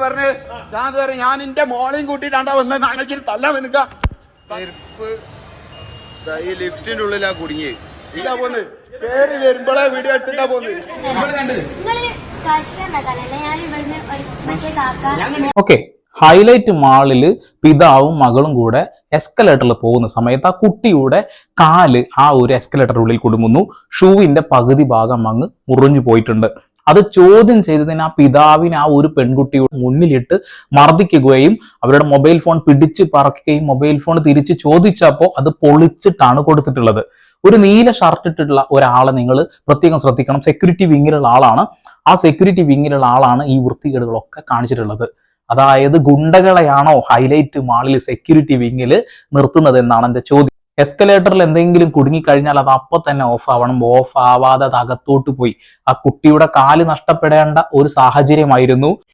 പറഞ്ഞ് ഞാൻ എന്റെ മോളെയും കൂട്ടിട്ടാണ്ടാ വന്ന് നാളേക്ക് തല്ലാൻ വന്നിക്ക ചെരുപ്പ് ഈ ലിഫ്റ്റിന്റെ ഉള്ളിലാ കുടുങ്ങി ഇതാ പോന്ന് കേറി വരുമ്പോളെ വീഡിയോ എടുത്തിട്ടാ പോന്ന് ഓക്കെ. ഹൈലൈറ്റ് മാളില് പിതാവും മകളും കൂടെ എസ്കലേറ്ററിൽ പോകുന്ന സമയത്ത് ആ കുട്ടിയുടെ കാല് ആ ഒരു എസ്കലേറ്ററിനുള്ളിൽ കുടുങ്ങുന്നു. ഷൂവിന്റെ പകുതി ഭാഗം അങ്ങ് മുറിഞ്ഞു പോയിട്ടുണ്ട്. അത് ചോദ്യം ചെയ്തതിന് ആ പിതാവിനെ ആ ഒരു പെൺകുട്ടിയുടെ മുന്നിലിട്ട് മർദ്ദിക്കുകയും അവരുടെ മൊബൈൽ ഫോൺ പിടിച്ച് പറക്കുകയും മൊബൈൽ ഫോൺ തിരിച്ച് ചോദിച്ചപ്പോൾ അത് പൊളിച്ചിട്ടാണ് കൊടുത്തിട്ടുള്ളത്. ഒരു നീല ഷർട്ട് ഇട്ടിട്ടുള്ള ഒരാളെ നിങ്ങൾ പ്രത്യേകം ശ്രദ്ധിക്കണം. സെക്യൂരിറ്റി വിങ്ങിലുള്ള ആളാണ്. ആ സെക്യൂരിറ്റി വിങ്ങിലുള്ള ആളാണ് ഈ വൃത്തികേടുകളൊക്കെ കാണിച്ചിട്ടുള്ളത്. അതായത് ഗുണ്ടകളെയാണോ ഹൈലൈറ്റ് മാളിൽ സെക്യൂരിറ്റി വിങ്ങിൽ നിർത്തുന്നത് എന്നാണ് എന്റെ ചോദ്യം. എസ്കലേറ്ററിൽ എന്തെങ്കിലും കുടുങ്ങിക്കഴിഞ്ഞാൽ അത് അപ്പൊ തന്നെ ഓഫ് ആവണം. ഓഫ് ആവാതെ അത് അകത്തോട്ട് പോയി ആ കുട്ടിയുടെ കാല് നഷ്ടപ്പെടേണ്ട ഒരു സാഹചര്യമായിരുന്നു.